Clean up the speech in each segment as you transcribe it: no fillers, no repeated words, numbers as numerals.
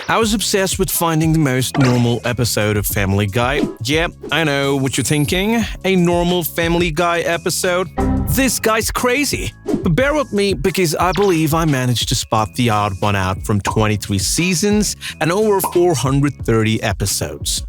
I was obsessed with finding the most normal episode of Family Guy. Yeah, I know what you're thinking. A normal Family Guy episode? This guy's crazy. But bear with me because I believe I managed to spot the odd one out from 23 seasons and over 430 episodes.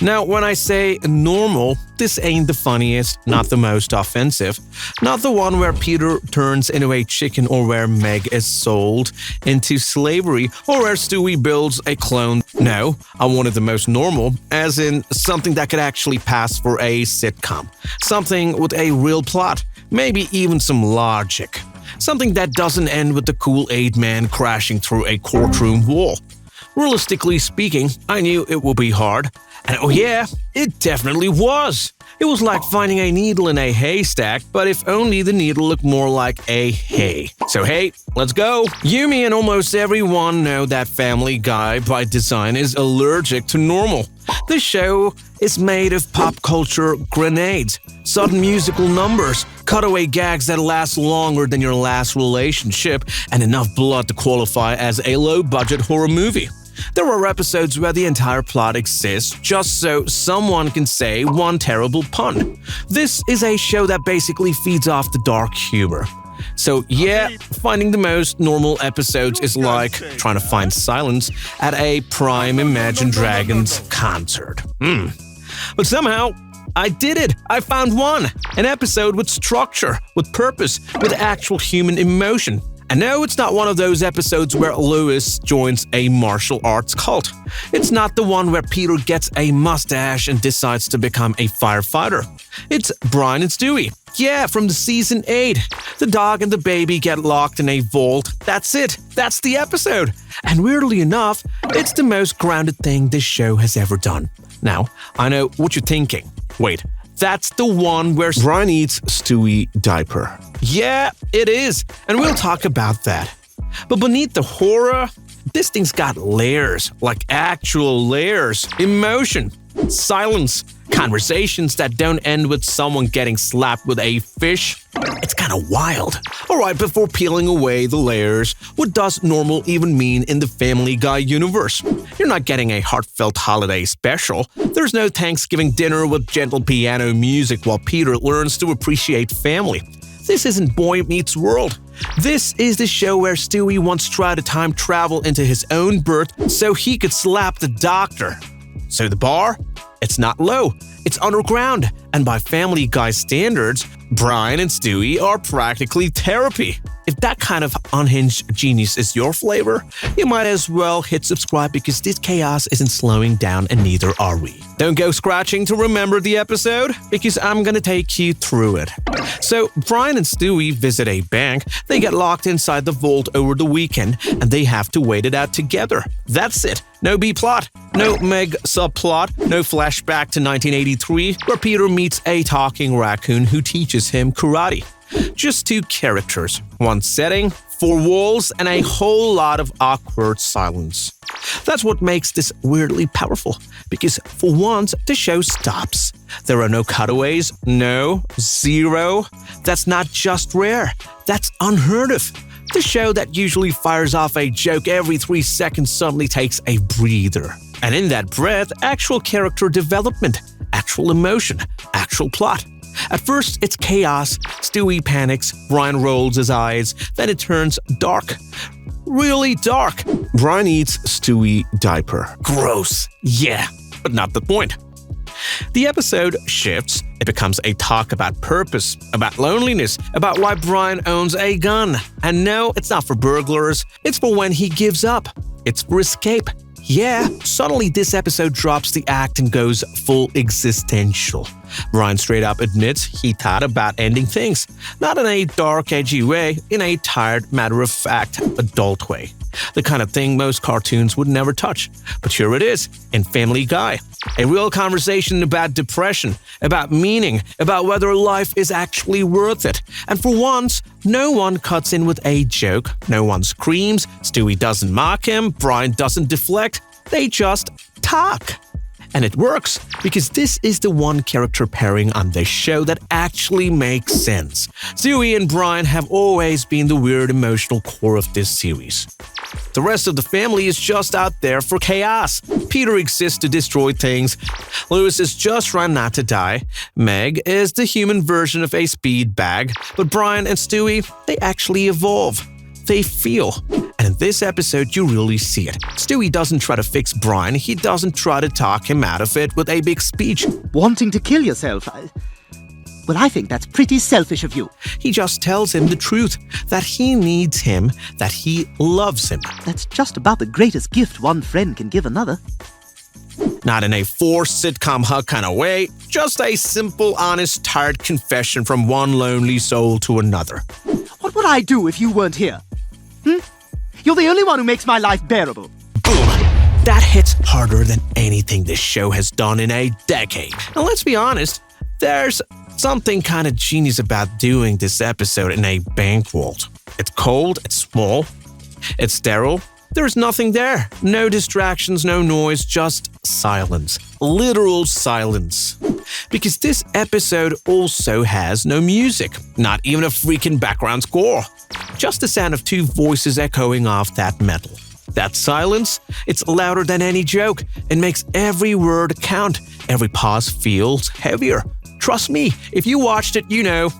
Now, when I say normal, this ain't the funniest, not the most offensive, not the one where Peter turns into a chicken or where Meg is sold into slavery or where Stewie builds a clone. No, I wanted the most normal, as in something that could actually pass for a sitcom. Something with a real plot, maybe even some logic. Something that doesn't end with the Kool-Aid man crashing through a courtroom wall. Realistically speaking, I knew it would be hard. And oh yeah, it definitely was. It was like finding a needle in a haystack, but if only the needle looked more like a hay. So hey, let's go. Yumi and almost everyone know that Family Guy by design is allergic to normal. This show is made of pop culture grenades, sudden musical numbers, cutaway gags that last longer than your last relationship, and enough blood to qualify as a low-budget horror movie. There are episodes where the entire plot exists just so someone can say one terrible pun. This is a show that basically feeds off the dark humor. So yeah, finding the most normal episodes is like trying to find silence at a prime Imagine Dragons concert. But somehow, I did it! I found one! An episode with structure, with purpose, with actual human emotion. And no, it's not one of those episodes where Lewis joins a martial arts cult. It's not the one where Peter gets a mustache and decides to become a firefighter. It's Brian and Stewie. Yeah, from the season 8. The dog and the baby get locked in a vault. That's it. That's the episode. And weirdly enough, it's the most grounded thing this show has ever done. Now, I know what you're thinking. Wait, that's the one where Brian eats Stewie diaper. Yeah, it is, and we'll talk about that. But beneath the horror, this thing's got layers, like actual layers, emotion, silence, conversations that don't end with someone getting slapped with a fish. It's kind of wild. Alright, before peeling away the layers, what does normal even mean in the Family Guy universe? You're not getting a heartfelt holiday special. There's no Thanksgiving dinner with gentle piano music while Peter learns to appreciate family. This isn't Boy Meets World. This is the show where Stewie once tried to time travel into his own birth so he could slap the doctor. So the bar? It's not low, it's underground, and by Family Guy standards, Brian and Stewie are practically therapy. If that kind of unhinged genius is your flavor, you might as well hit subscribe because this chaos isn't slowing down and neither are we. Don't go scratching to remember the episode because I'm gonna take you through it. So, Brian and Stewie visit a bank, they get locked inside the vault over the weekend, and they have to wait it out together. That's it. No B-plot, no Meg subplot, no flashback to 1983 where Peter meets a talking raccoon who teaches him karate. Just two characters, one setting, 4 walls, and a whole lot of awkward silence. That's what makes this weirdly powerful, because for once, the show stops. There are no cutaways, no, zero. That's not just rare, that's unheard of. The show that usually fires off a joke every 3 seconds suddenly takes a breather. And in that breath, actual character development, actual emotion, actual plot. At first, it's chaos, Stewie panics, Brian rolls his eyes, then it turns dark. Really dark. Brian eats Stewie diaper. Gross. Yeah, but not the point. The episode shifts. It becomes a talk about purpose, about loneliness, about why Brian owns a gun. And no, it's not for burglars. It's for when he gives up. It's for escape. Yeah, suddenly this episode drops the act and goes full existential. Brian straight up admits he thought about ending things. Not in a dark, edgy way, in a tired, matter-of-fact, adult way. The kind of thing most cartoons would never touch. But here it is, in Family Guy. A real conversation about depression, about meaning, about whether life is actually worth it. And for once, no one cuts in with a joke, no one screams, Stewie doesn't mock him, Brian doesn't deflect, they just talk. And it works, because this is the one character pairing on this show that actually makes sense. Stewie and Brian have always been the weird emotional core of this series. The rest of the family is just out there for chaos. Peter exists to destroy things. Louis is just trying not to die. Meg is the human version of a speed bag. But Brian and Stewie, they actually evolve. They feel. And in this episode, you really see it. Stewie doesn't try to fix Brian. He doesn't try to talk him out of it with a big speech. Wanting to kill yourself? Well, I think that's pretty selfish of you. He just tells him the truth, that he needs him, that he loves him. That's just about the greatest gift one friend can give another. Not in a forced sitcom hug kind of way, just a simple, honest, tired confession from one lonely soul to another. What would I do if you weren't here? You're the only one who makes my life bearable. Boom! That hits harder than anything this show has done in a decade. And let's be honest, there's something kind of genius about doing this episode in a bank vault. It's cold, it's small, it's sterile. There's nothing there. No distractions, no noise, just silence. Literal silence. Because this episode also has no music. Not even a freaking background score. Just the sound of two voices echoing off that metal. That silence, it's louder than any joke. It makes every word count. Every pause feels heavier. Trust me, if you watched it, you know.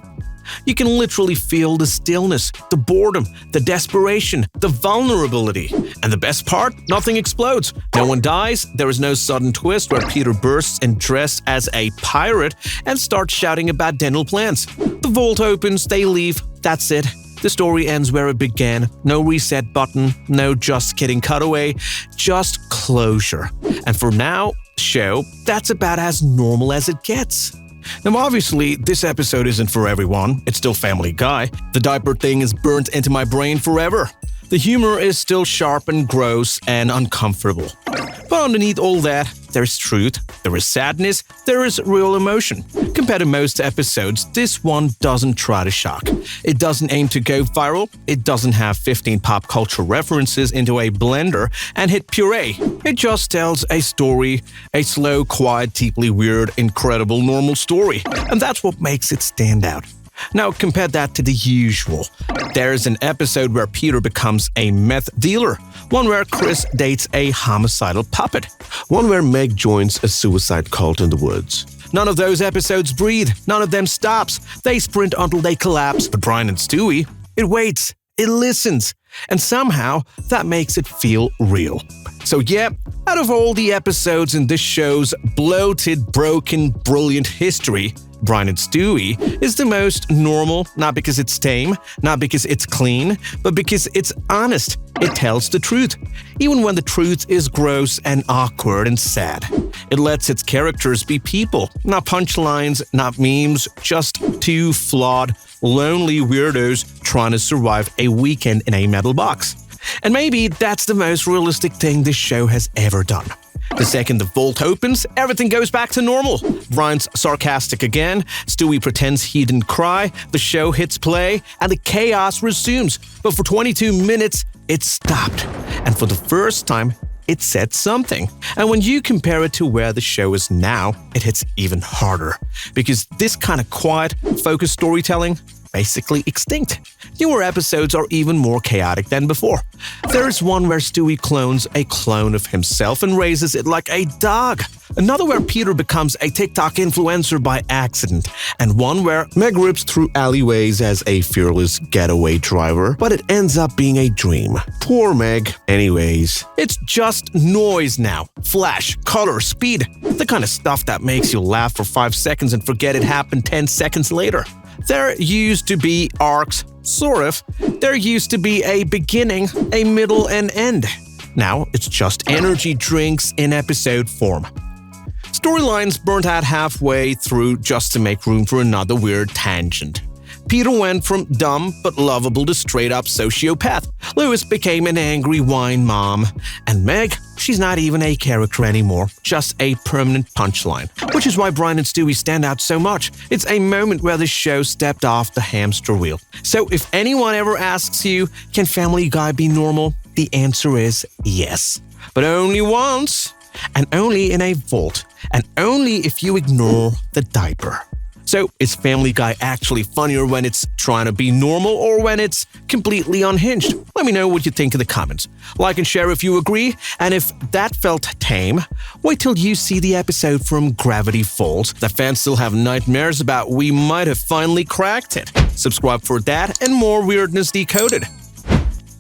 You can literally feel the stillness, the boredom, the desperation, the vulnerability. And the best part? Nothing explodes. No one dies. There is no sudden twist where Peter bursts in dressed as a pirate and starts shouting about dental plans. The vault opens, they leave, that's it. The story ends where it began. No reset button, no just kidding cutaway, just closure. And for now, show, that's about as normal as it gets. Now obviously, this episode isn't for everyone. It's still Family Guy. The diaper thing is burnt into my brain forever. The humor is still sharp and gross and uncomfortable. But underneath all that, there's truth, there is sadness, there is real emotion. Compared to most episodes, this one doesn't try to shock. It doesn't aim to go viral. It doesn't have 15 pop culture references into a blender and hit puree. It just tells a story, a slow, quiet, deeply weird, incredible, normal story. And that's what makes it stand out. Now compare that to the usual. There's an episode where Peter becomes a meth dealer, one where Chris dates a homicidal puppet, one where Meg joins a suicide cult in the woods. None of those episodes breathe, none of them stops. They sprint until they collapse. But Brian and Stewie, it waits, it listens, and somehow that makes it feel real. So yeah, out of all the episodes in this show's bloated, broken, brilliant history, Brian and Stewie is the most normal, not because it's tame, not because it's clean, but because it's honest. It tells the truth, even when the truth is gross and awkward and sad. It lets its characters be people, not punchlines, not memes, just two flawed, lonely weirdos trying to survive a weekend in a metal box. And maybe that's the most realistic thing this show has ever done. The second the vault opens, everything goes back to normal. Brian's sarcastic again, Stewie pretends he didn't cry, the show hits play, and the chaos resumes. But for 22 minutes, it stopped. And for the first time, it said something. And when you compare it to where the show is now, it hits even harder. Because this kind of quiet, focused storytelling, basically extinct. Newer episodes are even more chaotic than before. There's one where Stewie clones a clone of himself and raises it like a dog. Another where Peter becomes a TikTok influencer by accident. And one where Meg rips through alleyways as a fearless getaway driver, but it ends up being a dream. Poor Meg. Anyways, it's just noise now. Flash, color, speed. The kind of stuff that makes you laugh for 5 seconds and forget it happened 10 seconds later. There used to be arcs, sort of. There used to be a beginning, a middle, and end. Now it's just energy drinks in episode form. Storylines burnt out halfway through just to make room for another weird tangent. Peter went from dumb but lovable to straight-up sociopath. Louis became an angry wine mom. And Meg, she's not even a character anymore, just a permanent punchline. Which is why Brian and Stewie stand out so much. It's a moment where the show stepped off the hamster wheel. So if anyone ever asks you, can Family Guy be normal? The answer is yes. But only once. and only in a vault, and only if you ignore the diaper. So, is Family Guy actually funnier when it's trying to be normal or when it's completely unhinged? Let me know what you think in the comments. Like and share if you agree, and if that felt tame, wait till you see the episode from Gravity Falls. The fans still have nightmares about we might have finally cracked it. Subscribe for that and more weirdness decoded.